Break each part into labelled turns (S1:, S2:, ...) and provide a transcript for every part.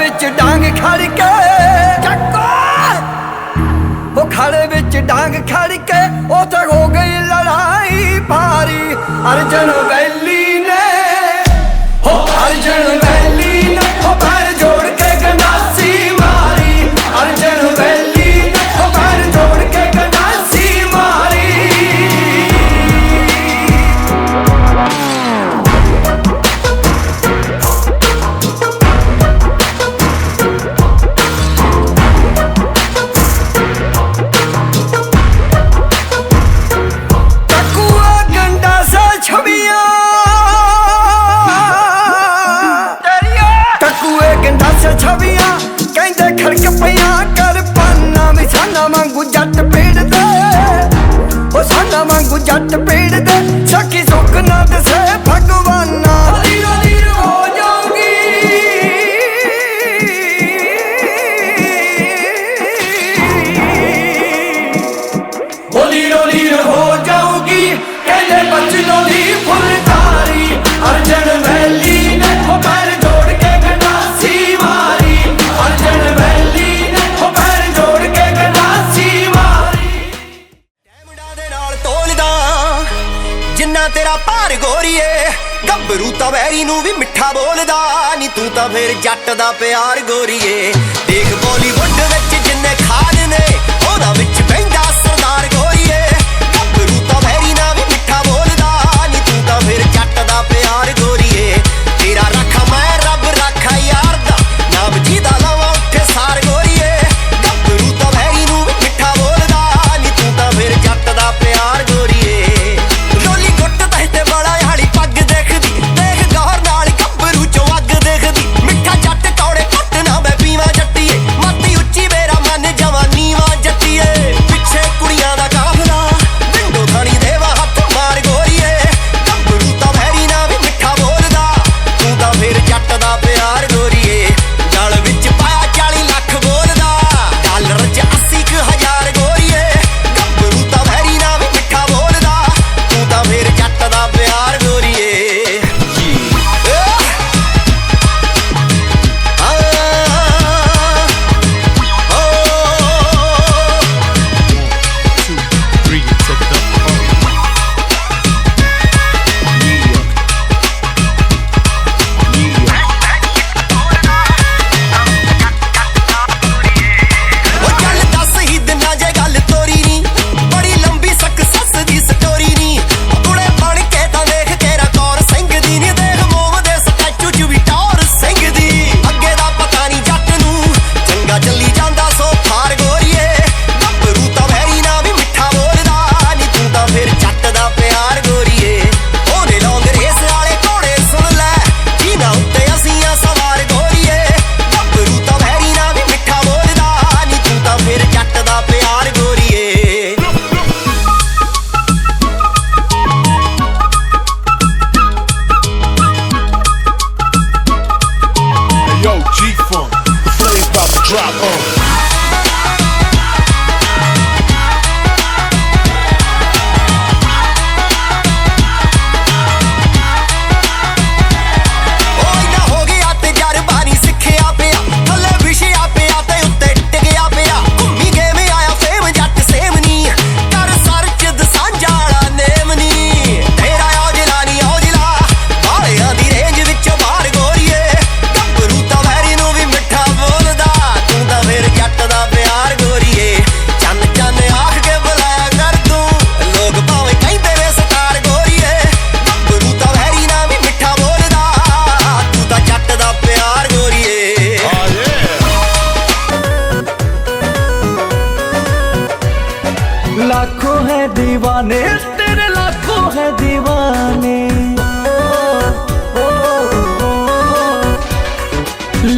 S1: विच डांग खड़ के वो खड़े विच डांग खड़ के उते हो गई लड़ाई भारी। अर्जन वैली ने हो अर्जन वैली ने हो पैर जोड़ के गंडासी मारी। अर्जन वैली ने हो पैर जोड़ के गंडासी मारी। छवियां कहते खड़क पिया कर पाना भी साना वांगू जट पेड़ दे ओ साना वांगू जट पेड़ दे सखी सुख ना दसे भगवाना। लीरो लीरो हो जाऊंगी ओ लीरो लीरो हो जाऊंगी कहते बचनों दी फुलधारी। अर्जन वैली ने हो पैर जोड़ के गंडासी मारी। अर्जन वैली ने हो पैर जोड़ के गंडासी मारी।
S2: डैमडा दे नाल तोलदा जिन्ना तेरा भार गोरीए गब्बरू तां वैरी नूं भी मिठा बोलदा नी तू तां फिर जट दा प्यार गोरीए। देख बॉलीवुड विच जिन्ने खान ने ओहदा विच बहिंदा सरदार गोरीए। गब्बरू तां वैरी नां भी मिठा बोलदा नी तू तां फिर जट दा प्यार गोरीए। तेरा रखा मैं रब रखा यार दा नाम जीदा लवां उत्थे सार गोरीए। गब्बरू तां वैरी नूं भी मिठा बोलदा नी तू तां फिर जट दा प्यार गोरीए। लोली गुੱਟ ते बड़ा हाली पग देखदी देख गौर नाल गब्बरू चों अग देखदी। मिठा जट कौड़े घुੱਟ ना मैं पीवां जट्टीए माती ਉੱਚੀ मेरा मन जवां नीवां जट्टीए। पिछे कुड़ियां दा काफला विंडो थानी देवा हत्थ मार गोरीए। गब्बरू तां वैरी ना भी मिठा बोलदा तू तां फिर जट दा प्यार गोरीए। गल विच पाया 40 ਲੱਖ बोलदा डॉलर च 80,000 गोरीए। गब्बरू तां वैरी ना भी मिठा बोलदा तू तां फिर जट दा प्यार गोरीए।
S1: लाखों है दीवाने तेरे लाखों है दीवाने।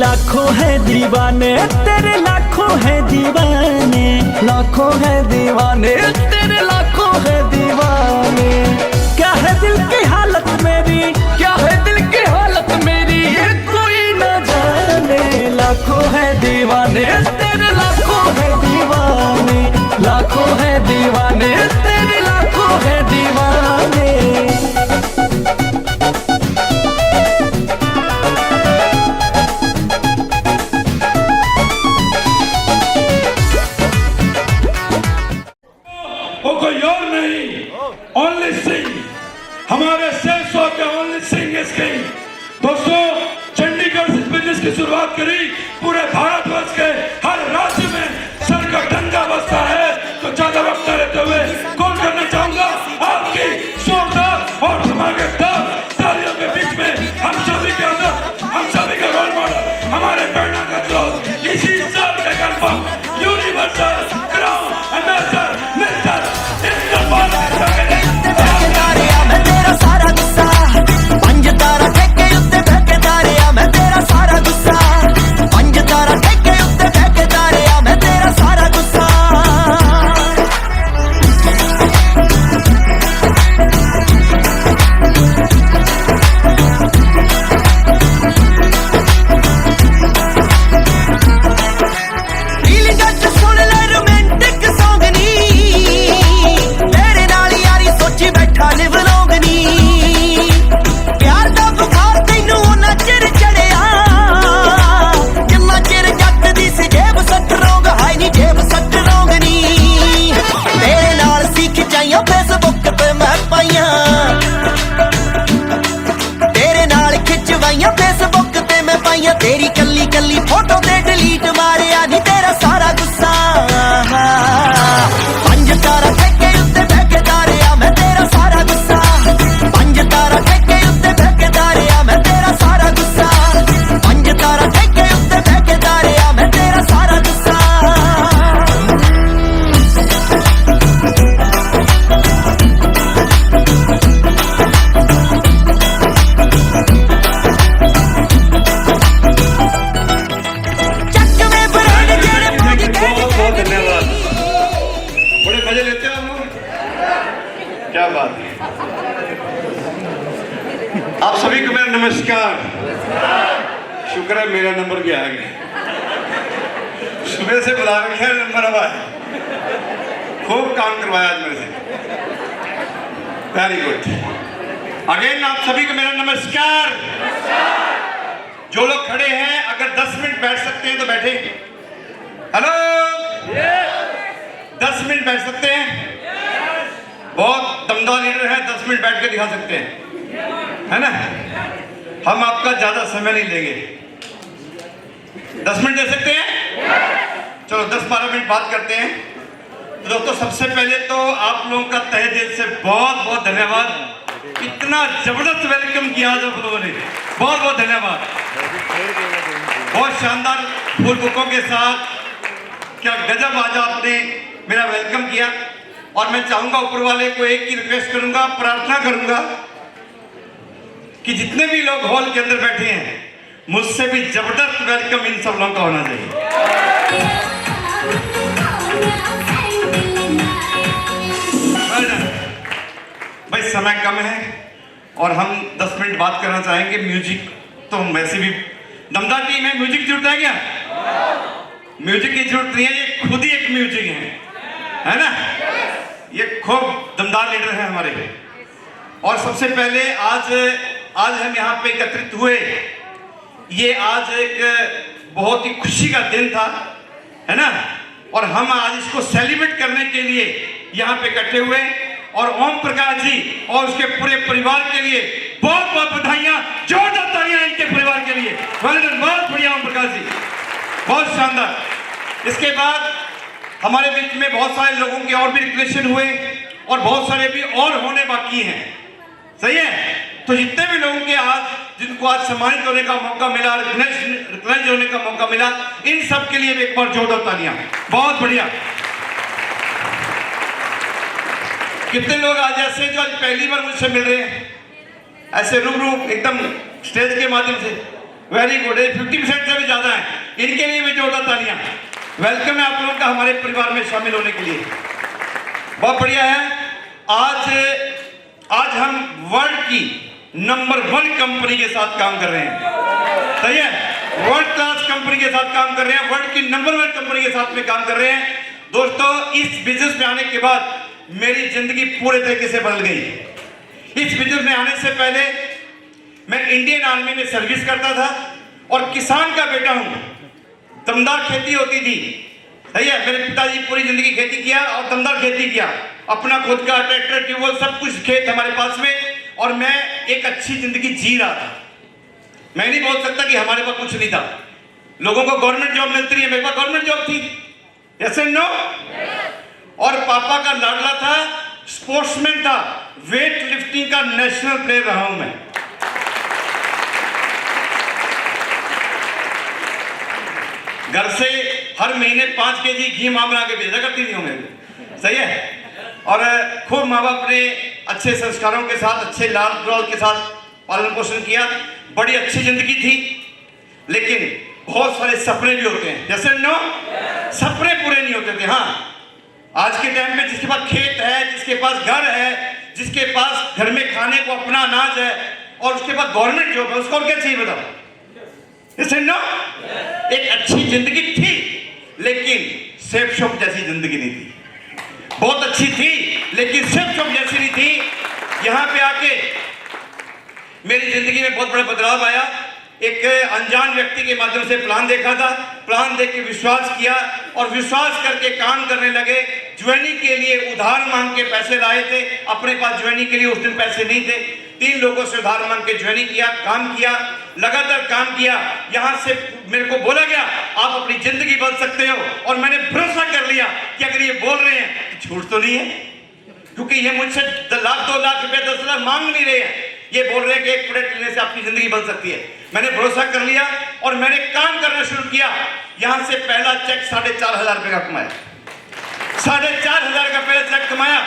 S1: लाखों है दीवाने तेरे लाखों है दीवाने। लाखों है दीवाने तेरे लाखों है दीवाने। क्या है दिल की हालत मेरी क्या है दिल की हालत मेरी ये कोई न जाने। लाखों है दीवाने तेरे लाखों है दीवाने। लाखों है दीवाने तेरे लाखों है दीवाने।
S3: कोई और नहीं, ओनली सिंह, हमारे शेष के ओनली सिंह इज किंग। दोस्तों, चंडीगढ़ से बिजनेस की शुरुआत करी, पूरे भारतवर्ष के हर राज्य में सर का डंका बजता है। तो ज्यादा वक्त न लेते हुए कॉल करना चाहूंगा आपकी जोरदार और धमाकेदार तालियों के बीच में हम सभी के अंदर, हम सभी के रोल मॉडल, हमारे प्रेरणा का स्रोत, इसी साल के confirm universal crown ambassador mister Iqbal
S2: Thekedaria मैं तेरा सारा गुस्सा, पंज तारा ठेके उत्ते ठेकेदारिया मैं तेरा सारा गुस्सा, पंज तारा ठेके उत्ते ठेकेदारिया मैं तेरा सारा गुस्सा। सुन ले रोमांटिक सॉन्ग नी, तेरे नाल यारी सोची बैठा लिव लोग नी, प्यार दा बुखार तैनू ना चिर चढ़िया, जिन्ना चिर जट दी सी जेब सट रोंग, हाय नी जेब सट रोंग नी, तेरे नाल सीख जाइया फेसबुक पे मैं पाइया, तेरे नाल खिंचवाइया फेसबुक पे मैं पाइया, तेरी कल्ली कल्ली फोटो ते डिलीट मारिया नी तेरा सारा गुस्सा। पंज तारा ठेके उत्ते ठेकेदारिया मैं तेरा सारा गुस्सा, पंज तारा ठेके उत्ते ठेकेदारिया मैं तेरा सारा गुस्सा, पंज तारा ठेके उत्ते ठेकेदारिया मैं तेरा सारा गुस्सा।
S3: बड़े मजे लेते हो हम लोग, क्या बात है। आप सभी को मेरा नमस्कार। शुक्र है मेरा नंबर भी आ गया, सुबह से बुला रखा नंबर अब आया, खूब काम करवाया आज मेरे से, वेरी गुड। अगेन आप सभी को मेरा नमस्कार। जो लोग खड़े हैं अगर 10 मिनट बैठ सकते हैं तो बैठे। हेलो, 10 मिनट बैठ सकते हैं? बहुत दमदार लीडर है, 10 मिनट बैठ के दिखा सकते हैं, है ना? हम आपका ज्यादा समय नहीं लेंगे, 10 मिनट दे सकते हैं? चलो 10-12 मिनट बात करते हैं। तो दोस्तों, सबसे पहले तो आप लोगों का तहे दिल से बहुत बहुत धन्यवाद। इतना जबरदस्त वेलकम किया आज आप लोगों ने, बहुत बहुत धन्यवाद। बहुत शानदार फूल बुकों के साथ, क्या गजब आज आपने मेरा वेलकम किया। और मैं चाहूंगा ऊपर वाले को एक ही रिक्वेस्ट करूंगा, प्रार्थना करूंगा कि जितने भी लोग हॉल के अंदर बैठे हैं, मुझसे भी जबरदस्त वेलकम इन सब लोगों का होना चाहिए। भाई समय कम है और हम 10 मिनट बात करना चाहेंगे। म्यूजिक तो वैसे भी दमदार टीम है, म्यूजिक की जरूरत है क्या? म्यूजिक की जरूरत नहीं है, ये खुद ही एक म्यूजिक है ना? ये खूब दमदार लीडर है हमारे। और सबसे पहले आज हम यहाँ पे एकत्रित हुए, ये आज एक बहुत ही खुशी का दिन था, है ना? और हम आज इसको सेलिब्रेट करने के लिए यहाँ पे इकट्ठे हुए। और ओम प्रकाश जी और उसके पूरे परिवार के लिए बहुत बहुत बधाइयाँ, जोरदार तालियां इनके परिवार के लिए। बहुत बढ़िया ओम प्रकाश जी, बहुत शानदार। इसके बाद हमारे बीच में बहुत सारे लोगों के और भी रिक्वेशन हुए और बहुत सारे भी और होने बाकी हैं, सही है? तो जितने भी लोगों के आज, जिनको आज सम्मानित होने का मौका मिला, रिकग्नाइज होने का मौका मिला, इन सब के लिए भी एक बार जोरदार तालियां। बहुत बढ़िया। कितने लोग आज ऐसे जो आज पहली बार मुझसे मिल रहे हैं, ऐसे रूबरू एकदम स्टेज के माध्यम से, वेरी गुड। 50% से भी ज्यादा है, इनके लिए भी जोरदार तालियां। वेलकम है आप लोगों का हमारे परिवार में शामिल होने के लिए, बहुत बढ़िया है। आज हम वर्ल्ड की नंबर 1 कंपनी के साथ काम कर रहे हैं, सही है? वर्ल्ड क्लास कंपनी के साथ काम कर रहे हैं, वर्ल्ड की नंबर 1 कंपनी के साथ में काम कर रहे हैं। दोस्तों, इस बिजनेस में आने के बाद मेरी जिंदगी पूरे तरीके से बदल गई। इस बिजनेस में आने से पहले मैं इंडियन आर्मी में सर्विस करता था और किसान का बेटा हूं। दमदार खेती होती थी, भैया मेरे पिताजी पूरी जिंदगी खेती किया और दमदार खेती किया, अपना खुद का ट्रैक्टर, ट्यूबवेल, सब कुछ खेत हमारे पास में, और मैं एक अच्छी जिंदगी जी रहा था। मैं नहीं बोल सकता कि हमारे पास कुछ नहीं था। लोगों को गवर्नमेंट जॉब मिलती है, मेरे पास गवर्नमेंट जॉब थी, यस एंड नो। और पापा का लाडला था, स्पोर्ट्समैन था, वेट लिफ्टिंग का नेशनल प्लेयर रहा हूं मैं। घर से हर महीने 5 केजी घी मां बना के भेजा करती थी हमें, सही है। और खूब माँ बाप ने अच्छे संस्कारों के साथ, अच्छे लाल दुलाल के साथ पालन पोषण किया। बड़ी अच्छी जिंदगी थी, लेकिन बहुत सारे सपने भी होते हैं, जैसे नो सपने पूरे नहीं होते थे। हाँ, आज के टाइम में जिसके पास खेत है, जिसके पास घर है, जिसके पास घर में खाने को अपना अनाज है, और उसके पास गवर्नमेंट जॉब है, उसको और क्या चाहिए बताओ, जैसे नो। एक अच्छी जिंदगी थी, लेकिन सेफ शॉप जैसी जिंदगी नहीं थी। बहुत अच्छी थी, लेकिन सेफ शॉप जैसी नहीं थी। यहां पे आके मेरी जिंदगी में बहुत बड़ा बदलाव आया। एक अनजान व्यक्ति के माध्यम से प्लान देखा था, प्लान देख के विश्वास किया, और विश्वास करके काम करने लगे। ज्वाइनिंग के लिए उधार मांग के पैसे लाए थे, अपने पास ज्वाइनिंग के लिए उस दिन पैसे नहीं थे। 3 लोगों से उधार मांग के ज्वाइनिंग किया, काम किया, लगातार काम किया। यहां से मेरे को बोला गया आप अपनी जिंदगी बदल सकते हो, और मैंने भरोसा कर लिया कि अगर ये बोल रहे हैं तो झूठ तो नहीं है, क्योंकि ये मुझसे लाख 2 लाख रुपए 10 लाख मांग नहीं रहे हैं। ये बोल रहे हैं कि एक प्रोडक्ट लेने से आपकी जिंदगी बदल सकती है। मैंने भरोसा कर लिया और मैंने काम करना शुरू किया। यहां से पहला चेक 4,500 रुपए का कमाया, 4,500 का पहला चेक कमाया।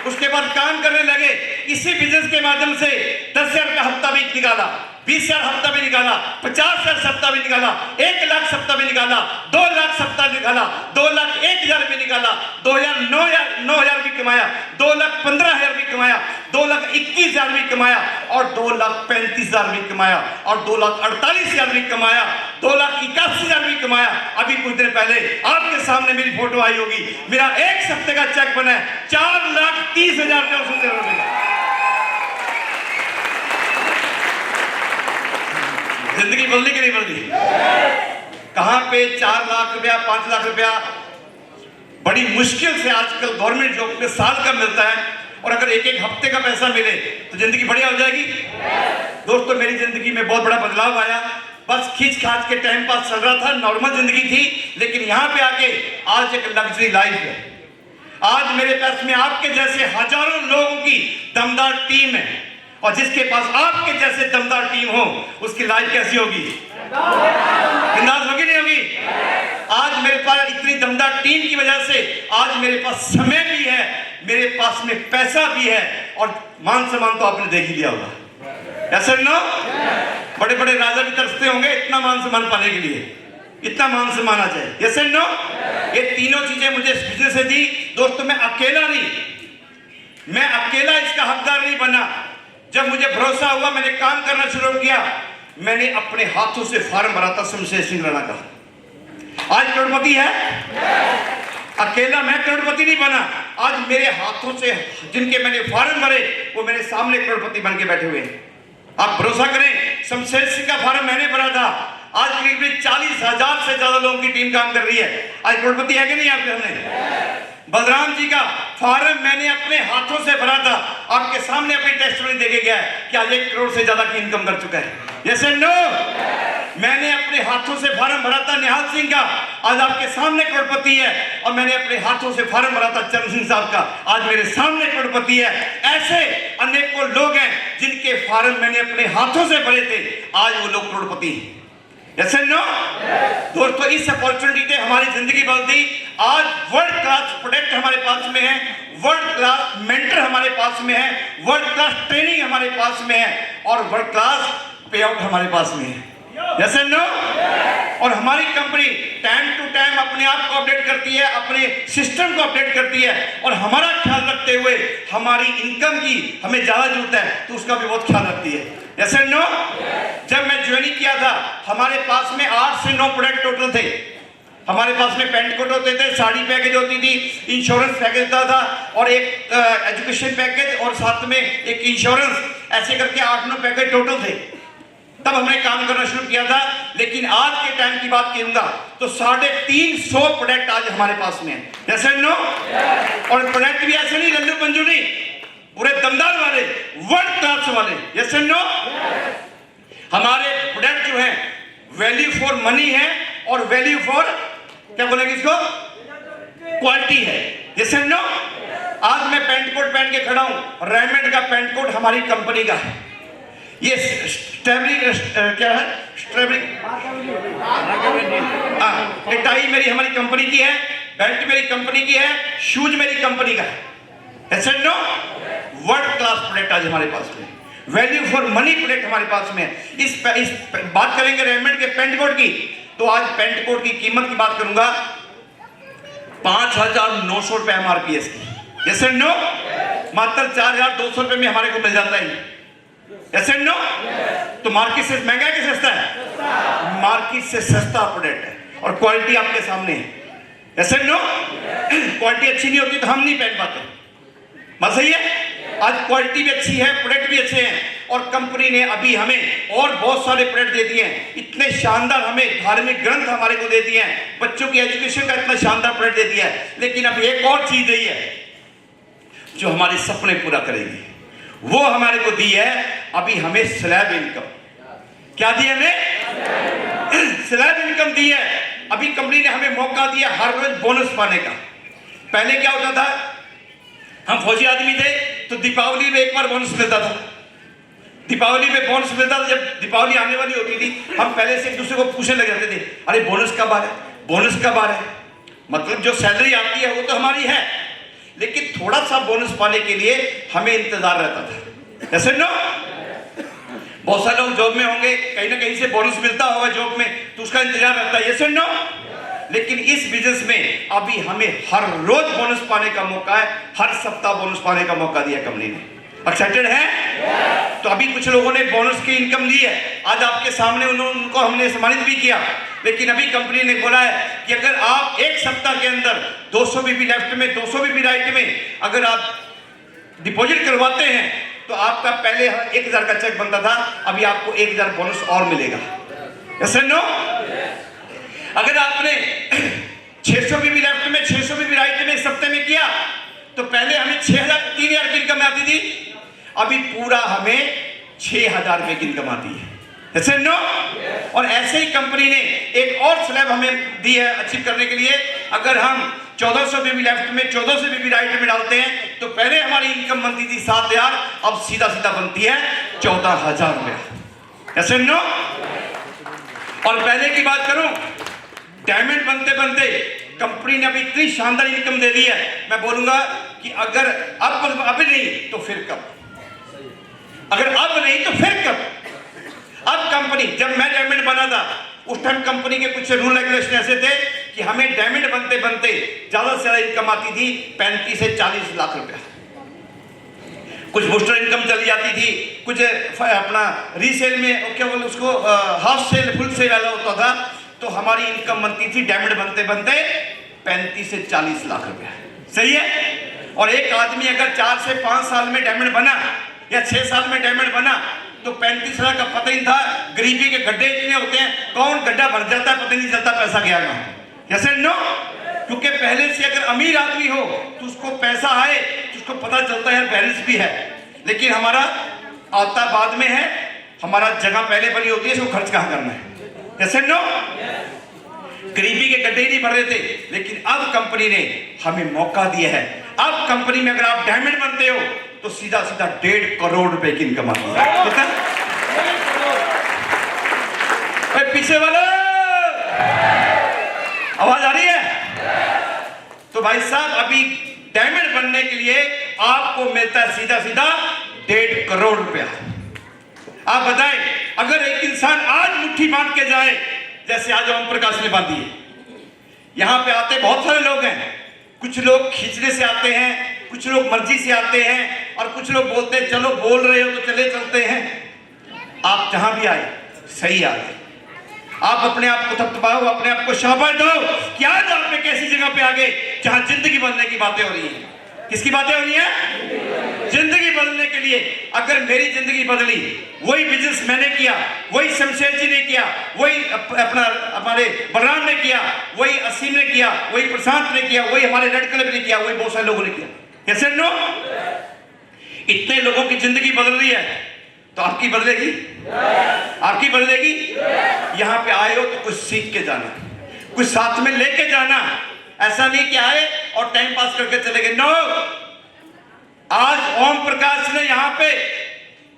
S3: उसके बाद काम करने लगे। इसी बिजनेस के माध्यम से 10,000 का हफ्ता भी निकाला, 20,000 हफ्ता भी निकाला, 50,000 सप्ताह भी निकाला, 1 लाख सप्ताह भी निकाला, 2 लाख सप्ताह निकाला, 2,01,000 भी निकाला, 2,09,000 भी कमाया, 2,15,000 भी कमाया, 2,21,000 भी कमाया, और 2,35,000 भी कमाया, और 2,48,000 भी कमाया, 2,81,000 भी कमाया। अभी कुछ दिन पहले आपके सामने मेरी फोटो आई होगी, मेरा 1 सप्ते का चेक बना है 4,30,000 रुपए। जिंदगी बदली कि नहीं बदली? कहां पे 4 लाख रुपया, 5 लाख रुपया बड़ी मुश्किल से आजकल गवर्नमेंट जॉब में साल का मिलता है, और अगर एक हफ्ते का पैसा मिले तो जिंदगी बढ़िया हो जाएगी। दोस्तों, मेरी जिंदगी में बहुत बड़ा बदलाव आया। बस खींच खाच के टाइम पास चल रहा था, नॉर्मल जिंदगी थी, लेकिन यहां पे आके आज एक लग्जरी लाइफ है। आज मेरे पास में आपके जैसे हजारों लोगों की दमदार टीम है, और जिसके पास आपके जैसे दमदार टीम हो उसकी लाइफ कैसी होगी? बिंदास होगी नहीं होगी? आज मेरे पास इतनी दमदार टीम की वजह से आज मेरे पास समय भी है, मेरे पास में पैसा भी है, और मान सम्मान तो आपने देख ही लिया होगा, ऐसा ना? बड़े बड़े राजा भी तरसते होंगे इतना मान सम्मान पाने के लिए, इतना मान सम्मान आ जाए, यस एंड नो। ये तीनों चीजें मुझे इस बिजनेस से दी। दोस्तों, मैं अकेला इसका हकदार नहीं बना। जब मुझे भरोसा हुआ, मैंने काम करना शुरू किया। मैंने अपने हाथों से फार्म भरा था शमशेर सिंह राणा का। आज करोड़पति है, अकेला मैं करोड़पति नहीं बना। आज मेरे हाथों से जिनके मैंने फार्म भरे वो मेरे सामने करोड़पति बन के बैठे हुए हैं। आप भरोसा करें, शमशेर सिंह का फार्म मैंने भरा था। आज करीब 40,000 से ज्यादा लोगों की टीम काम कर रही है। आज करोड़पति है कि नहीं आपके सामने? बलराम जी का फार्म मैंने अपने हाथों से भरा था। आपके सामने अपनी टेस्टमनी देके गया है कि आज 1 करोड़ से ज्यादा की इनकम कर चुका है, यस एंड नो। मैंने अपने हाथों से फार्म भरा था निहाल सिंह का, आज आपके सामने करोड़पति है। और मैंने अपने हाथों से फार्म भरा था चरण सिंह साहब का, आज मेरे सामने करोड़पति है। ऐसे अनेकों लोग हैं जिनके फार्म मैंने अपने हाथों से भरे थे, आज वो लोग करोड़पति हैं, यस एंड नो। दोस्तों, इस अपॉर्चुनिटी ने हमारी जिंदगी बदल दी। आज वर्ल्ड क्लास प्रोडक्ट हमारे पास में है, वर्ल्ड क्लास मेंटर हमारे पास में है, वर्ल्ड क्लास ट्रेनिंग हमारे पास में है, और वर्ल्ड क्लास पे आउट हमारे पास में है, यस एंड नो। और हमारी कंपनी टाइम टू टाइम अपने आप को अपडेट करती है, अपने सिस्टम को अपडेट करती है, और हमारा ख्याल रखते हुए हमारी इनकम की हमें ज्यादा जरूरत है तो उसका भी बहुत ख्याल रखती है, यस एंड नो। जब मैं ज्वाइनिंग किया था, हमारे पास में 8 से 9 प्रोडक्ट टोटल थे। हमारे पास में पेंट कोट होते थे, साड़ी पैकेज होती थी, इंश्योरेंस पैकेज था, और एक एजुकेशन पैकेज, और साथ में एक इंश्योरेंस, ऐसे करके 8-9 पैकेज टोटल थे। तब हमने काम करना शुरू किया था। लेकिन आज के टाइम की बात करूंगा तो 350 प्रोडक्ट आज हमारे पास में है। जैसे नो और प्रोडक्ट भी ऐसे नहीं लल्लू पंजू नहीं, पूरे दमदार वाले, वर्ल्ड क्लास वाले। जैसे नो हमारे प्रोडक्ट जो है वैल्यू फॉर मनी है और वैल्यू फॉर क्या बोलेंगे इसको, क्वालिटी है। जैसे नो आज मैं पेंट कोट पहन के खड़ा हूं, रेमंड का पेंट कोट हमारी कंपनी का है। ये क्या है, टाई मेरी हमारी कंपनी की है, बेल्ट मेरी कंपनी की है, शूज मेरी कंपनी का है। ऐसे नो वर्ल्ड क्लास प्रोडक्ट आज हमारे पास में, वैल्यू फॉर मनी प्रोडक्ट हमारे पास में है। इस बात करेंगे रेमंड के पेंट कोट की, तो आज पेंट कोट की कीमत की बात करूंगा 5,900 रुपए MRP इसकी। जैसे नो मात्र 4,200 रुपए में हमारे को मिल जाता है। ऐसे नो तो मार्केट से महंगा है कि सस्ता है, मार्केट से सस्ता प्रोडक्ट है और क्वालिटी आपके सामने है। ऐसे नो क्वालिटी अच्छी नहीं होती तो हम नहीं पहन पाते, बात सही है। आज क्वालिटी भी अच्छी है, प्रोडक्ट भी अच्छे हैं और कंपनी ने अभी हमें और बहुत सारे प्रोडक्ट दे दिए हैं। इतने शानदार हमें धार्मिक ग्रंथ हमारे को दे दिए हैं, बच्चों की एजुकेशन का इतना शानदार प्रोडक्ट दे दिया है। लेकिन अब एक और चीज दी है जो हमारे सपने पूरा करेगी, वो हमारे को दी है अभी हमें स्लैब इनकम। क्या दी है हमें? स्लैब इनकम दी है। अभी कंपनी ने हमें मौका दिया हर रोज बोनस पाने का। पहले क्या होता था, हम फौजी आदमी थे तो दीपावली में एक बार बोनस मिलता था, दीपावली में बोनस मिलता था। जब दीपावली आने वाली होती थी हम पहले से एक दूसरे को पूछने लग जाते थे, अरे बोनस कब आ रहा है, बोनस कब आ रहा है। मतलब जो सैलरी आती है वो तो हमारी है, लेकिन थोड़ा सा बोनस पाने के लिए हमें इंतजार रहता था। ऐसे नो बहुत सारे लोग जॉब में होंगे, कहीं ना कहीं से बोनस मिलता होगा जॉब में, तो उसका इंतजार रहता है। ऐसे नो लेकिन इस बिजनेस में अभी हमें हर रोज बोनस पाने का मौका है, हर सप्ताह बोनस पाने का मौका दिया कंपनी ने। एक्साइटेड है? तो अभी कुछ लोगों ने बोनस की इनकम ली है, आज आपके सामने उनको हमने सम्मानित भी किया। लेकिन अभी कंपनी ने बोला है कि अगर आप एक सप्ताह के अंदर 200 बीबी लेफ्ट में 200 बीबी राइट में अगर आप डिपॉजिट करवाते हैं तो आपका पहले 1,000 का चेक बनता था, अभी आपको 1,000 बोनस और मिलेगा। ऐसे नो अगर आपने 600 बीबी लेफ्ट में 600 बीबी राइट में इस सप्ताह में किया तो पहले हमें 3,000 की इनकम आती थी, अभी पूरा हमें 6,000 रुपए की इनकम आती है। ऐसे नो और ऐसे ही कंपनी ने एक और स्लैब हमें दी है अचीव करने के लिए। अगर हम 1400 बीबी लेफ्ट में 1400 बीबी राइट में डालते हैं तो पहले हमारी इनकम बनती थी 7,000, अब सीधा सीधा बनती है 14,000 रुपया। ऐसे नो और पहले की बात करूं, डायमंड बनते बनते कंपनी ने अभी इतनी शानदार इनकम दे दी है, मैं बोलूंगा कि अगर अब नहीं तो फिर कब, अगर अब नहीं तो फिर कब। अब कंपनी, जब मैं डायमंड बना था उस टाइम कंपनी के कुछ रूल रेगुलेशन ऐसे थे कि हमें डायमंड बनते बनते ज्यादा से ज्यादा इनकम आती थी 35 से 40 लाख रुपया। कुछ बूस्टर इनकम चली जाती थी, कुछ अपना रीसेल में क्या बोले उसको हाफ सेल फुल सेल वाला होता था, तो हमारी इनकम बनती थी डायमंड बनते बनते 35 से 40 लाख रुपया। सही है? और एक आदमी अगर 4 से 5 साल में डायमंड बना या 6 साल में डायमंड बना तो 35 लाख का पता ही था। गरीबी के गड्ढे इतने होते हैं, कौन गड्ढा भर जाता है पता नहीं चलता पैसा गया कहां। जैसे नो क्योंकि पहले से अगर अमीर आदमी हो तो उसको पैसा आए तो उसको पता चलता है बैलेंस भी है, लेकिन हमारा आता बाद में है, हमारा जगह पहले बनी होती है, इसको खर्च कहां करना है। जैसे नो गरीबी के गड्ढे ही नहीं भर रहे थे, लेकिन अब कंपनी ने हमें मौका दिया है। अब कंपनी में अगर आप डायमंड बनते हो तो सीधा सीधा 1.5 करोड़ रुपए की इनकम आती है। कितना? पीछे वाला आवाज आ रही है? तो भाई साहब अभी डायमंड बनने के लिए आपको मिलता है सीधा सीधा 1.5 करोड़ रुपया। आप बताएं अगर एक इंसान आज मुट्ठी बांध के जाए जैसे आज ओम प्रकाश ने बांधी है, यहां पे आते बहुत सारे लोग हैं, कुछ लोग खींचने से आते हैं, कुछ लोग मर्जी से आते हैं और कुछ लोग बोलते हैं चलो बोल रहे हो तो चले चलते हैं। आप जहां भी आए सही आ गए, आप अपने आप को थपथपाओ, अपने आप को शाबाश दो कि आज आप एक ऐसी जगह पे आ गए जहां जिंदगी बदलने की बातें हो रही हैं। किसकी बातें हो रही हैं? जिंदगी बदलने के लिए अगर मेरी जिंदगी बदली, वही बिजनेस मैंने किया, वही शमशेर जी ने किया, वही अपना हमारे बलराम ने किया, वही असीम ने किया, वही प्रशांत ने किया, वही हमारे रेड क्लब ने किया, वही बहुत सारे लोगों ने किया, कैसे नो? इतने लोगों की जिंदगी बदल रही है, तो आपकी बदलेगी? आपकी बदलेगी? यहां पे आए हो तो कुछ सीख के जाना, कुछ साथ में लेके जाना। ऐसा नहीं कि आए और टाइम पास करके चले गए। नो, आज ओम प्रकाश ने यहां पे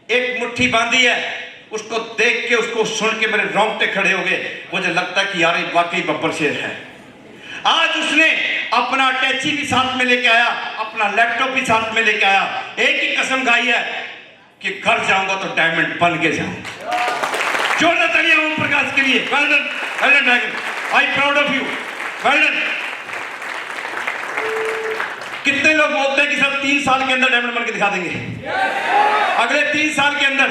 S3: एक मुट्ठी बांधी है, उसको देख के, उसको सुन के मेरे रोंगटे खड़े हो गए। मुझे लगता है कि यार ये वाकई बब्बर शेर है। आज उसने अपना अटैची भी साथ में लेके आया, अपना लैपटॉप भी साथ में लेके आया, एक ही कसम खाई है कि घर जाऊंगा तो डायमंड बन के जाऊंगा। जोरदार तालियां ओम प्रकाश के लिए। Well done, well done dragon, I proud of you, well done. कितने लोग बोलते हैं कि सर 3 साल के अंदर डायमंड बन के दिखा देंगे? अगले 3 साल के अंदर,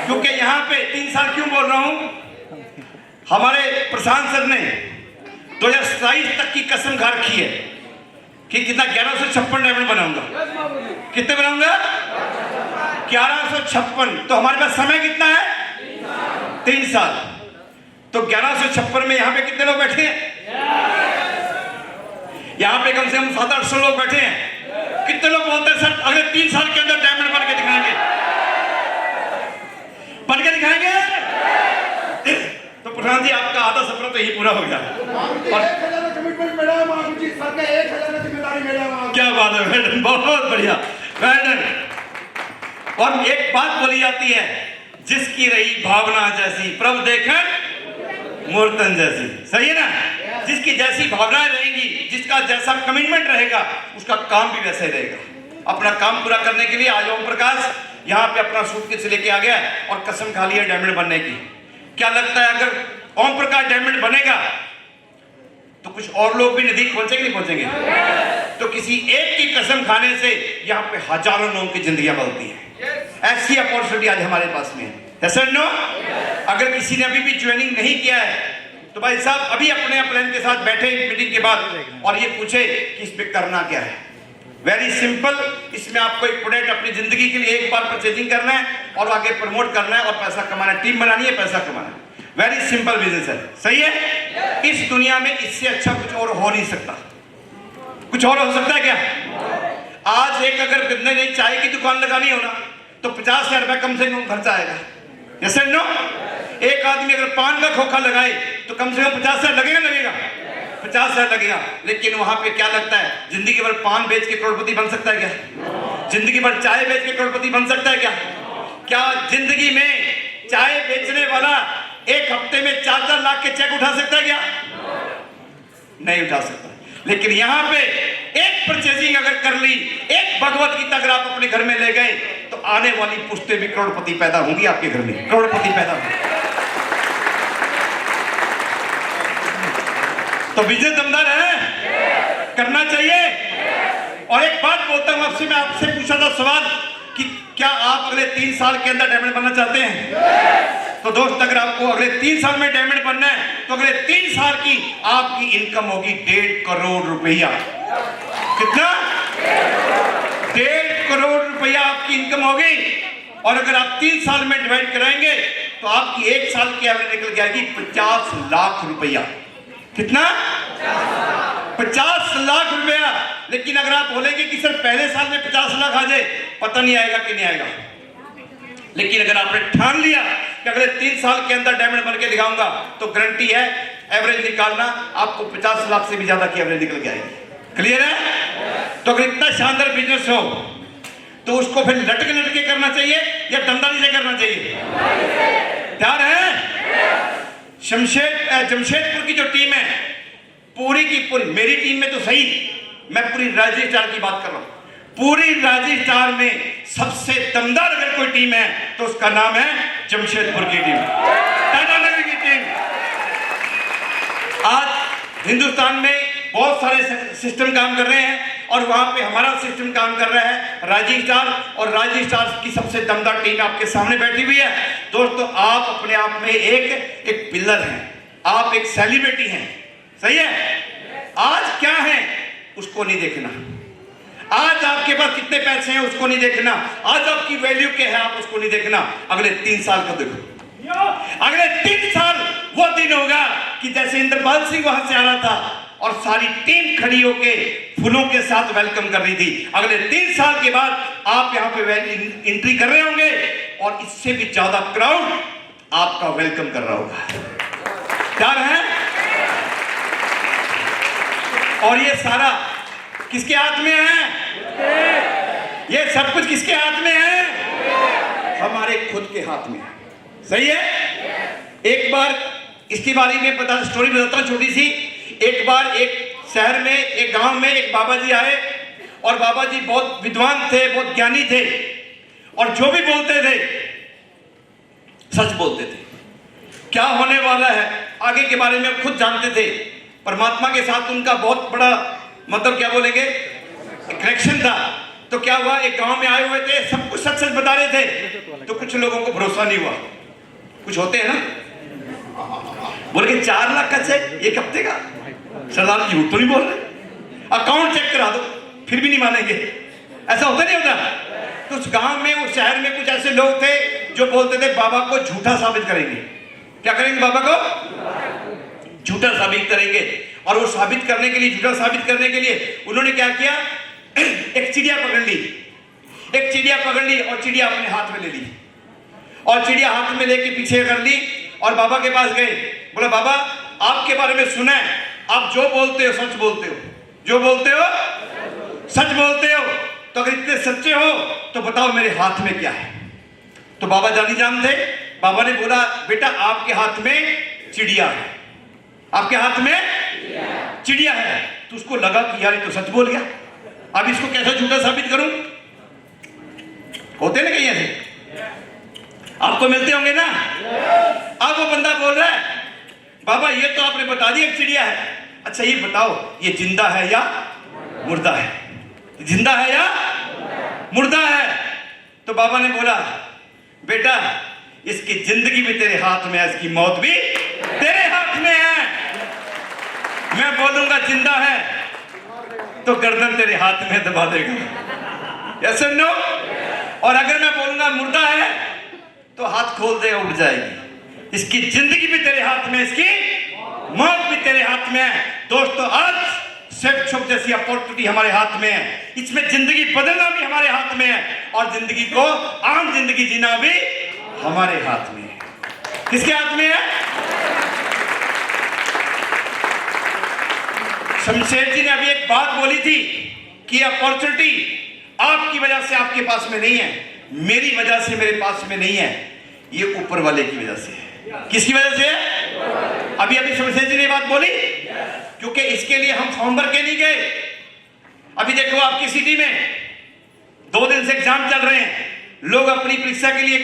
S3: क्योंकि यहां पे 3 साल क्यों बोल रहा हूं, हमारे प्रशांत सर ने 2027 तक की कसम खा रखी है कि कितना 1156 डायमंड बनाऊंगा। कितने बनाऊंगा? 1156। तो हमारे पास समय कितना है? 3 साल। तो 1156 में यहां पे कितने लोग बैठे हैं? यहां पे कम से कम 700-800 लोग बैठे हैं। कितने लोग बोलते हैं सर अगले 3 साल के अंदर डायमंड बन के दिखाएंगे? बन के दिखाएंगे? तो प्रधान जी आपका आधा सपना तो यही पूरा हो गया। क्या बात है मैडम, बहुत बढ़िया मैडम। और एक बात बोली जाती है, जिसकी रही भावना जैसी प्रभु देखन मूर्तन जैसी। सही है ना? जिसकी जैसी भावनाएं रहेंगी, जिसका जैसा कमिटमेंट रहेगा, उसका काम भी वैसा ही रहेगा। अपना काम पूरा करने के लिए आज ओम प्रकाश यहाँ पे अपना सूटकेस लेके आ गया और कसम खा ली है डायमंड बनने की। क्या लगता है अगर ओम प्रकाश डायमंड बनेगा तो कुछ और लोग भी नजदीक पहुंचेंगे, नहीं पहुंचेंगे? तो किसी एक की कसम खाने से यहाँ पे हजारों लोगों की जिंदगियां बदलती हैं। ऐसी अपॉर्चुनिटी आज हमारे पास में है। नो, अगर किसी ने अभी भी ज्वाइनिंग नहीं किया है तो भाई साहब अभी अपने प्लान के साथ बैठे मीटिंग के बाद और ये पूछे कि इसमें करना क्या है। वेरी सिंपल, इसमें आपको एक प्रोडक्ट अपनी जिंदगी के लिए एक बार परचेजिंग करना है और आगे प्रमोट करना है और पैसा कमाना है, टीम बनानी है, पैसा कमाना है। वेरी सिंपल बिजनेस है। सही है? इस दुनिया में इससे अच्छा कुछ और हो नहीं सकता। कुछ और हो सकता है क्या? आज एक अगर बिजनेस नहीं, चाय की दुकान लगानी हो ना तो 50,000 रुपया कम से कम खर्चा आएगा। जैसे नो, एक आदमी अगर पान का खोखा लगाए तो कम से कम 50,000 लगेगा, लगेगा 50,000 लगेगा। लेकिन वहां पे क्या लगता है, जिंदगी भर पान बेच के करोड़पति बन सकता है क्या? जिंदगी भर चाय बेच के करोड़पति बन सकता है क्या? क्या जिंदगी में चाय बेचने वाला एक हफ्ते में 4-4 लाख के चेक उठा सकता है क्या? नहीं उठा सकता। लेकिन यहाँ पे एक परचेजिंग अगर कर ली, एक भगवत गीता अगर आप अपने घर में ले गए तो आने वाली पुश्तें भी करोड़पति पैदा होंगी आपके घर में, करोड़पति पैदा होंगे। तो बिजनेस दमदार है, करना चाहिए। और एक बात बोलता हूं आपसे, मैं आपसे पूछा था सवाल कि क्या आप अगले 3 साल के अंदर डायमंड बनना चाहते हैं? तो दोस्त अगर आपको अगले 3 साल में डायमंड बनना है तो अगले 3 साल की आपकी इनकम होगी 1.5 करोड़ रुपया। कितना? 1.5 करोड़ रुपया आपकी इनकम होगी। और अगर आप 3 साल में डिवाइड कराएंगे तो आपकी 1 साल की एवरेज निकल जाएगी 50 लाख रुपया। कितना? 50 लाख रुपया। लेकिन अगर आप बोलेंगे कि सर पहले साल में 50 लाख आ जाए, पता नहीं आएगा कि नहीं आएगा। लेकिन अगर आपने ठान लिया कि अगले 3 साल के अंदर डायमंड बन के दिखाऊंगा तो गारंटी है एवरेज निकालना, आपको 50 लाख से भी ज्यादा की एवरेज निकल के आएगी। क्लियर है? तो अगर इतना शानदार बिजनेस हो तो उसको फिर लटके लटके करना चाहिए या दमदारी से करना चाहिए? तैयार है? जमशेदपुर की जो टीम है पूरी की पूरी, मेरी टीम में तो सही, मैं पूरी राजस्थान स्टार की बात कर रहा हूं। पूरी राजस्थान स्टार में सबसे दमदार अगर कोई टीम है तो उसका नाम है जमशेदपुर की टीम, टाटा नगर की टीम। आज हिंदुस्तान में बहुत सारे सिस्टम काम कर रहे हैं और वहां पे हमारा सिस्टम काम कर रहा है राजस्थान स्टार, और राजस्थान स्टार की सबसे दमदार टीम आपके सामने बैठी हुई है। दोस्तों आप अपने आप में एक पिलर हैं, आप एक सेलिब्रिटी हैं। सही है? आज क्या है उसको नहीं देखना, आज आपके पास कितने पैसे हैं उसको नहीं देखना, आज आपकी वैल्यू क्या है आप उसको नहीं देखना, अगले 3 साल का देखो। अगले 3 साल वो दिन होगा कि जैसे इंद्रपाल सिंह वहां से आ रहा था और सारी टीम खड़ी होके फूलों के साथ वेलकम कर रही थी, अगले 3 साल के बाद आप यहाँ पे एंट्री कर रहे होंगे और इससे भी ज्यादा क्राउड आपका वेलकम कर रहा होगा। क्या है? और ये सारा किसके हाथ में है? ये सब कुछ किसके हाथ में है? हमारे खुद के हाथ में है। सही है? एक बार इसके बारे में स्टोरी बताता हूं छोटी सी। एक बार एक शहर में, एक गांव में एक बाबा जी आए और बाबा जी बहुत विद्वान थे, बहुत ज्ञानी थे और जो भी बोलते थे सच बोलते थे। क्या होने वाला है आगे के बारे में खुद जानते थे। परमात्मा के साथ उनका बहुत बड़ा मतलब क्या बोलेंगे कनेक्शन था। तो क्या हुआ, एक गांव में आए हुए थे, सब कुछ सच सच बता रहे थे, तो कुछ लोगों को भरोसा नहीं हुआ। कुछ होते हैं ना, बोल के 4 लाख का चेक 1 हफ्ते का, सरदार जी झूठ तो नहीं बोल रहे, अकाउंट चेक करा दो, फिर भी नहीं मानेंगे। ऐसा होता नहीं होता? तो उस गांव में, उस शहर में कुछ ऐसे लोग थे जो बोलते थे बाबा को झूठा साबित करेंगे। क्या करेंगे? बाबा को झूठा साबित करेंगे। और वो साबित करने के लिए, झूठा साबित करने के लिए उन्होंने क्या किया, एक चिड़िया पकड़ ली, एक चिड़िया पकड़ ली और चिड़िया अपने हाथ में ले ली और चिड़िया हाथ में लेके पीछे कर ली और बाबा के पास गए। बोला बाबा आपके बारे में सुना है, आप जो बोलते हो सच बोलते हो, जो बोलते हो सच बोलते हो, तो अगर इतने सच्चे हो तो बताओ मेरे हाथ में क्या है। तो बाबा जानी जान थे। बाबा ने बोला बेटा आपके हाथ में चिड़िया है, आपके हाथ में चिड़िया है। तो उसको लगा कि यार ये तो सच बोल गया, अब इसको कैसे झूठा साबित करूं। होते ना कहीं ऐसे, आपको मिलते होंगे ना। अब वो बंदा बोल रहा है बाबा ये तो आपने बता दिया एक चिड़िया है, अच्छा ये बताओ ये जिंदा है या मुर्दा है, जिंदा है या मुर्दा है। तो बाबा ने बोला बेटा इसकी जिंदगी भी तेरे हाथ में है, इसकी मौत भी तेरे हाथ में है। मैं बोलूंगा जिंदा है तो गर्दन तेरे हाथ में दबा देगा, यस और नो। और अगर मैं बोलूंगा मुर्दा है तो हाथ खोल देगा, उठ जाएगी। इसकी जिंदगी भी तेरे हाथ में, इसकी मौत भी तेरे हाथ में है। दोस्तों आज सेफ छुप जैसी अपॉर्चुनिटी हमारे हाथ में है, इसमें जिंदगी बदलना भी हमारे हाथ में है और जिंदगी को आम जिंदगी जीना भी हमारे हाथ में है। किसके हाथ में है? शमशेर जी ने अभी एक बात बोली थी कि अपॉर्चुनिटी आपकी वजह से आपके पास में नहीं है, मेरी वजह से मेरे पास में नहीं है, ये ऊपर वाले की वजह से है। किसकी वजह से है? अभी अभी शमशेर जी ने बात बोली, क्योंकि इसके लिए हम फॉर्म भर के नहीं गए। अभी देखो आपकी सिटी में 2 दिन से एग्जाम चल रहे हैं, लोग अपनी परीक्षा के लिए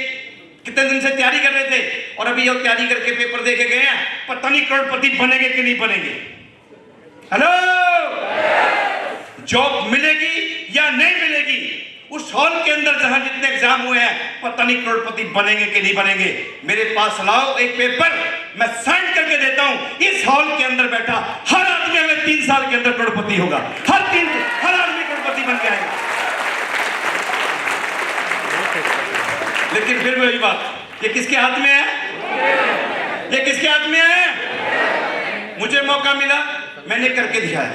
S3: कितने दिन से तैयारी कर रहे थे और अभी जो तैयारी करके पेपर दे के गए हैं, पता नहीं करोड़पति बनेंगे कि नहीं बनेंगे। हेलो, जॉब मिलेगी या नहीं मिलेगी? उस हॉल के अंदर जहां जितने एग्जाम हुए हैं, पता नहीं करोड़पति बनेंगे कि नहीं बनेंगे। मेरे पास लाओ एक पेपर, मैं साइन करके देता हूं, इस हॉल के अंदर बैठा हर आदमी अगले 3 साल के अंदर करोड़पति होगा। हर आदमी करोड़पति बन के आएगा। लेकिन फिर वही बात, ये किसके हाथ में है? ये किसके हाथ में है? मुझे मौका मिला, मैंने करके दिखाया।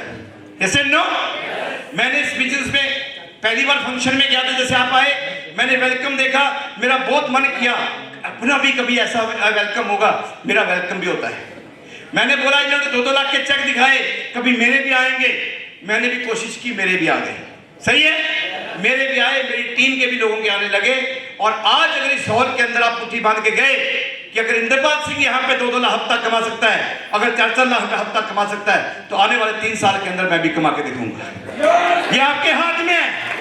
S3: जैसे नो, मैंने इस बिजनेस में पहली बार फंक्शन में गया था, जैसे आप आए, मैंने वेलकम देखा, मेरा बहुत मन किया अपना भी कभी ऐसा वेलकम होगा। मेरा वेलकम भी होता है। मैंने बोला इन्होंने 2-2 लाख के चेक दिखाए, कभी मेरे भी आएंगे। मैंने भी कोशिश की, मेरे भी आ गए। सही है, मेरे भी आए, मेरी टीम के भी लोगों के आने लगे। और आज अगर इस हॉल के अंदर आप मुट्ठी बांध के गए कि अगर इंद्रपाल सिंह यहाँ पे 2-2 लाख हफ्ता कमा सकता है, अगर 4-4 लाख हफ्ता कमा सकता है, तो आने वाले 3 साल के अंदर मैं भी कमा के दिखाऊंगा। ये आपके हाथ में है।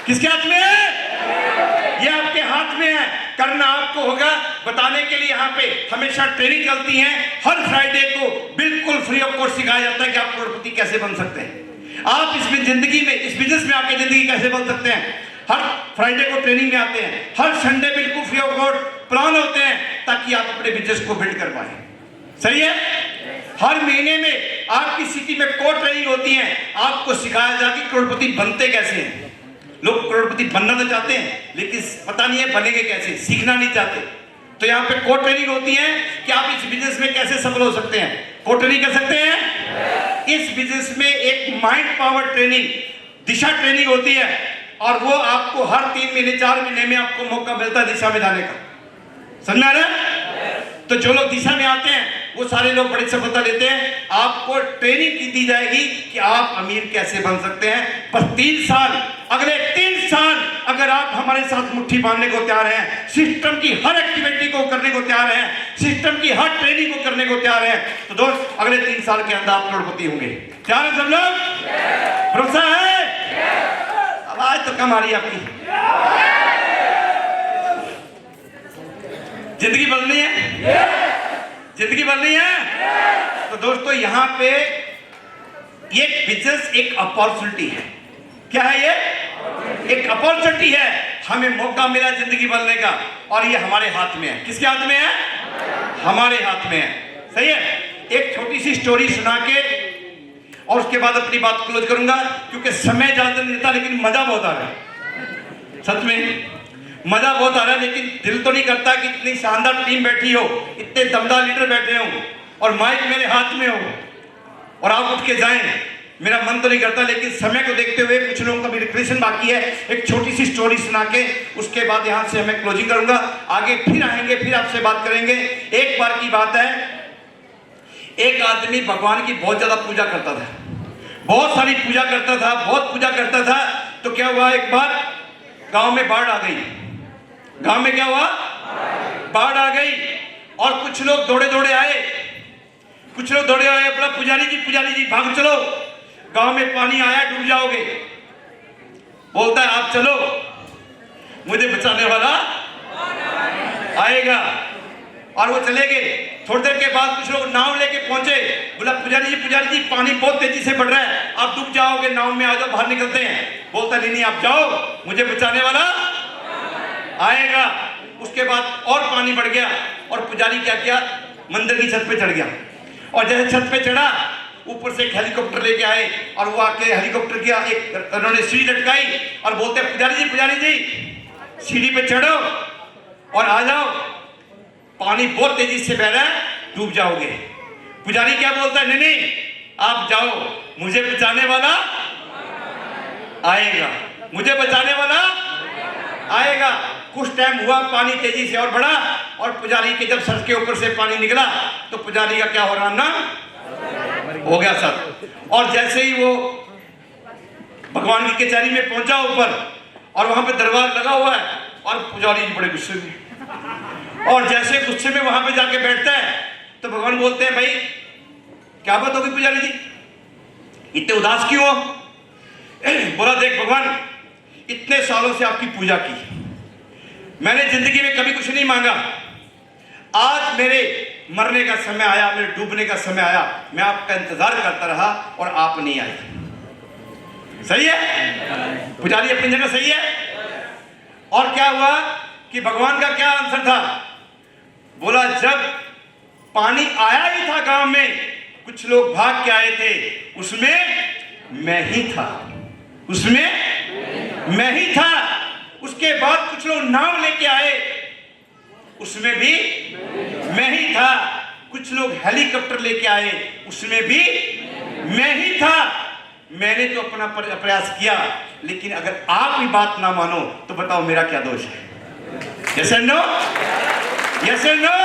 S3: किसके हाथ में है? ये आपके हाथ में है। करना आपको होगा। बताने के लिए यहाँ पे हमेशा ट्रेनिंग चलती है। हर फ्राइडे को बिल्कुल फ्री ऑफ कॉस्ट सिखाया जाता है कि आप करोड़पति कैसे बन सकते हैं, आप इसमें जिंदगी में, इस बिजनेस में आके जिंदगी कैसे बन सकते हैं। हर फ्राइडे को ट्रेनिंग में आते हैं, हर संडे बिल्कुल फ्री ऑफ कॉस्ट प्लान होते हैं ताकि आप अपने बिजनेस को बिल्ड कर पाए। सही है। हर महीने में आपकी सिटी में कोर्ट ट्रेनिंग होती है, आपको सिखाया जाए कि करोड़पति बनते कैसे हैं। लोग करोड़पति बनना तो चाहते हैं लेकिन पता नहीं है बनेंगे कैसे, सीखना नहीं चाहते। तो यहाँ पे कोर्ट ट्रेनिंग होती है कि आप इस बिजनेस में कैसे सफल हो सकते हैं। कोर्ट ट्रेनिंग कर सकते हैं। इस बिजनेस में एक माइंड पावर ट्रेनिंग, दिशा ट्रेनिंग होती है और वो आपको हर 3 महीने 4 महीने में आपको मौका मिलता है दिशा में जाने का। समझ में आ रहा है? तो जो लोग दिशा में आते हैं वो सारे लोग बड़ी सफलता लेते हैं। आपको ट्रेनिंग की दी जाएगी कि आप अमीर कैसे बन सकते हैं। बस 3 साल, अगले 3 साल अगर आप हमारे साथ मुट्ठी बांधने को तैयार हैं, सिस्टम की हर एक्टिविटी को करने को तैयार हैं, सिस्टम की हर ट्रेनिंग को करने को तैयार हैं, तो दोस्त अगले 3 साल के अंदर आप करोड़पति होंगे। तैयार है सब लोग? भरोसा है? आवाज तो कम आ रही है आपकी। जिंदगी बदलनी है, जिंदगी बदलनी है। तो दोस्तों यहाँ पे ये बिजनेस एक अपॉर्चुनिटी है। क्या है ये? एक अपॉर्चुनिटी है। हमें मौका मिला जिंदगी बदलने का और ये हमारे हाथ में है। किसके हाथ में है? हमारे हाथ में है। सही है। एक छोटी सी स्टोरी सुना के और उसके बाद अपनी बात क्लोज करूंगा, क्योंकि समय ज्यादा नहीं देता लेकिन मजा बहुत आ रहा है। सच में मजा बहुत आ रहा है, लेकिन दिल तो नहीं करता कि इतनी शानदार टीम बैठी हो, इतने दमदार लीडर बैठे हो और माइक मेरे हाथ में हो और आप उठ के जाएं। मेरा मन तो नहीं करता, लेकिन समय को देखते हुए कुछ लोगों का भी रिक्वेशन बाकी है। एक छोटी सी स्टोरी सुना के उसके बाद यहाँ से मैं क्लोजिंग करूंगा। आगे फिर आएंगे, फिर आपसे बात करेंगे। एक बार की बात है, एक आदमी भगवान की बहुत ज्यादा पूजा करता था, बहुत सारी पूजा करता था, बहुत पूजा करता था। तो क्या हुआ, एक बार गांव में बाढ़ आ गई। गांव में क्या हुआ? बाढ़ आ गई और कुछ लोग दौड़े दौड़े आए, कुछ लोग दौड़े आए, अपना पुजारी जी भाग चलो, गांव में पानी आया, डूब जाओगे। बोलता है आप चलो, मुझे बचाने वाला आएगा। और वो चले गए। थोड़ी देर के बाद कुछ लोग नाव लेके पहुंचे। बोला पुजारी जी पानी बहुत तेजी से बढ़ रहा है, आप डूब जाओगे, नाव में आ जाओ, बाहर निकलते हैं। बोलता नहीं आप जाओ, मुझे बचाने वाला आएगा। उसके बाद और पानी बढ़ गया और पुजारी क्या किया, मंदिर की छत पे चढ़ गया। और जैसे छत पे चढ़ा, ऊपर से एक हेलीकॉप्टर लेके आए और वो आके हेलीकॉप्टर की एक उन्होंने सीढ़ी लटकाई और बोलते पुजारी जी सीढ़ी पे चढ़ो और आ जाओ, पानी बहुत तेजी से बह रहा है, डूब जाओगे। पुजारी क्या बोलता है, नहीं आप जाओ, मुझे बचाने वाला आएगा, मुझे बचाने वाला आएगा। कुछ टाइम हुआ, पानी तेजी से और बढ़ा और पुजारी के जब सर के ऊपर से पानी निकला तो पुजारी का क्या हो रहा ना हो गया सर। और जैसे ही वो भगवान की कचहरी में पहुंचा ऊपर और वहां पे दरबार लगा हुआ है और पुजारी बड़े गुस्से में, और जैसे गुस्से में वहां पे जाके बैठता है तो भगवान बोलते हैं भाई क्या बात होगी पुजारी जी, इतने उदास क्यों हो? बोला देख भगवान, इतने सालों से आपकी पूजा की, मैंने जिंदगी में कभी कुछ नहीं मांगा। आज मेरे मरने का समय आया, मेरे डूबने का समय आया, मैं आपका इंतजार करता रहा और आप नहीं आए। सही है? पुजारी अपनी जगह सही है। और क्या हुआ कि भगवान का क्या आंसर था? बोला जब पानी आया ही था गांव में, कुछ लोग भाग के आए थे, उसमें मैं ही था, उसमें मैं ही था। उसके बाद कुछ लोग नाव लेके आए, उसमें भी मैं ही था। कुछ लोग हेलीकॉप्टर लेके आए, उसमें भी मैं ही था। मैंने तो अपना प्रयास किया, लेकिन अगर आप भी बात ना मानो तो बताओ मेरा क्या दोष है? Yes and no? Yes and no?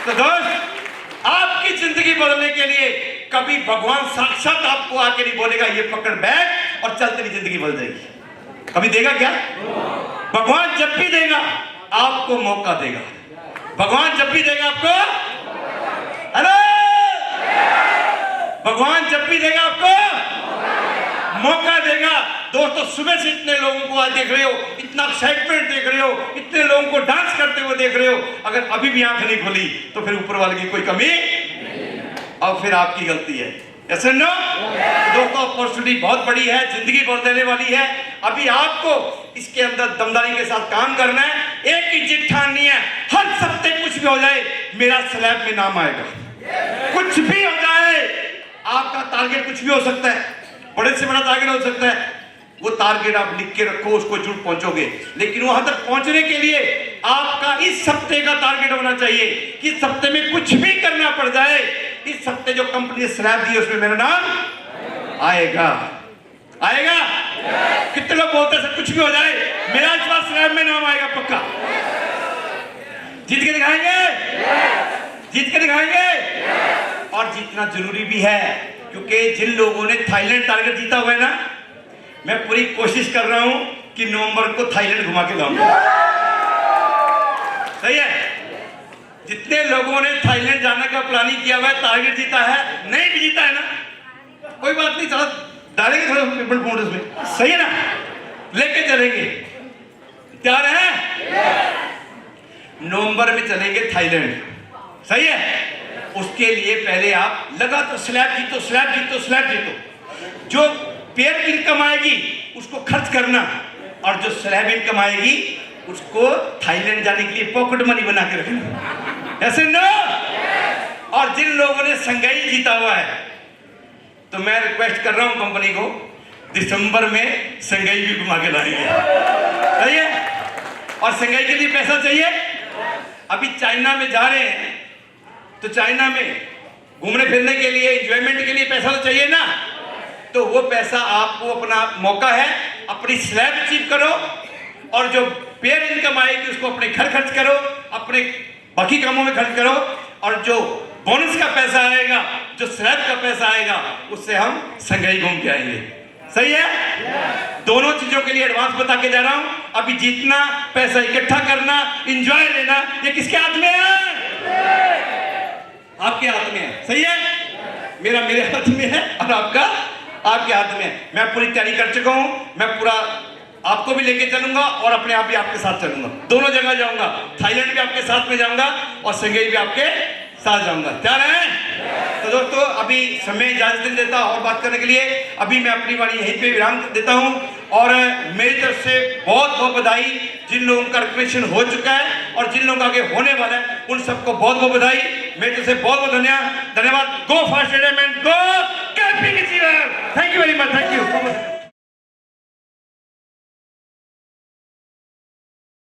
S3: तो दोस्त, आपकी जिंदगी बदलने के लिए कभी भगवान साक्षात आपको आके नहीं बोलेगा ये पकड़ बैठ और चल तेरी जिंदगी बदल जाएगी। कभी देगा क्या? भगवान जब भी देगा आपको मौका देगा। भगवान जब भी देगा आपको, हेलो, भगवान जब भी देगा आपको मौका देगा। दोस्तों सुबह से इतने लोगों को आज देख रहे हो, इतना एक्साइटमेंट देख रहे हो, इतने लोगों को डांस करते हुए देख रहे हो, अगर अभी भी आंख नहीं खुली तो फिर ऊपर वाले की कोई कमी और फिर आपकी गलती है। Yes and no? दोस्तों अपॉर्चुनिटी बहुत बड़ी है, जिंदगी बदलने वाली है। अभी आपको इसके अंदर दमदारी के साथ काम करना है। एक ही जिद ठाननी है, हर सप्ताह कुछ भी हो जाए मेरा स्लैब में नाम आएगा। कुछ भी हो जाए, आपका टारगेट कुछ भी हो सकता है, बड़े से बड़ा टारगेट हो सकता है, वो टारगेट आप लिख के रखो, उसको जरूर पहुंचोगे। लेकिन वहां तक पहुंचने के लिए आपका इस हफ्ते का टारगेट होना चाहिए कि इस हफ्ते में कुछ भी करना पड़ जाए, इस हफ्ते जो कंपनी ने स्लैब दी उसमें मेरा नाम आएगा। आएगा? कितने लोग बोलते हैं सर कुछ भी हो जाए, मेरा इस बार स्लैब में नाम आएगा पक्का। जीत के दिखाएंगे, जीत के दिखाएंगे। और जीतना जरूरी भी है, क्योंकि जिन लोगों ने थाईलैंड टारगेट जीता हुआ है ना, मैं पूरी कोशिश कर रहा हूं कि नवंबर को थाईलैंड घुमा के लाऊंगा। सही है? जितने लोगों ने थाईलैंड जाने का प्लानिंग किया हुआ है, टारगेट जीता है, नहीं भी जीता है ना, कोई बात नहीं, चलो डालेंगे थोड़ा पेमेंट बोनस में, सही है ना, लेके चलेंगे। तैयार है? नवंबर में चलेंगे थाईलैंड, सही है? उसके लिए पहले आप लगातार स्लैब जीतो, स्लैब जीतो, स्लैब जीतो। जो पेयर इनकम आएगी उसको खर्च करना, और जो स्लैब इनकम आएगी उसको थाईलैंड जाने के लिए पॉकेट मनी बना के रखना। ऐसे नो? और जिन लोगों ने संघाई जीता हुआ है, तो मैं रिक्वेस्ट कर रहा हूं कंपनी को, दिसंबर में संघाई भी घुमा के लाएंगे। सही है? और संघाई के लिए पैसा चाहिए। अभी चाइना में जा रहे हैं, तो चाइना में घूमने फिरने के लिए, एंजॉयमेंट के लिए पैसा तो चाहिए ना, तो वो पैसा आपको, अपना मौका है, अपनी स्लैब अचीव करो, और जो पेयर इनकम आएगी उसको अपने घर खर्च करो, अपने बाकी कामों में खर्च करो, और जो बोनस का पैसा आएगा, जो स्लैब का पैसा आएगा, उससे हम संघाई घूम के आएंगे। सही है? दोनों चीजों के लिए एडवांस बता के जा रहा हूं। अभी जीतना, पैसा इकट्ठा करना, एंजॉय लेना, ये किसके हाथ में है? आपके हाथ में है। सही है? मेरा मेरे हाथ में है, और आपका आपके हाथ में है। मैं पूरी तैयारी कर चुका हूं, मैं पूरा आपको भी लेके चलूंगा और अपने आप भी आपके साथ चलूंगा, दोनों जगह जाऊंगा, थाईलैंड भी आपके साथ में जाऊंगा और संघाई भी आपके साथ जाऊंगा। तैयार हैं? तो दोस्तों, अभी समय इजाजत नहीं देता और बात करने के लिए, अभी मैं अपनी वाणी यहीं पे विराम देता हूं, और मेरी तरफ से बहुत बहुत बधाई। जिन लोगों का रिकमेंडेशन हो चुका है और जिन लोगों का आगे होने वाला है, उन सबको बहुत बहुत बधाई। मेरी तरफ से बहुत बहुत धन्यवाद। गो fast and go camping. Thank you very much, thank you.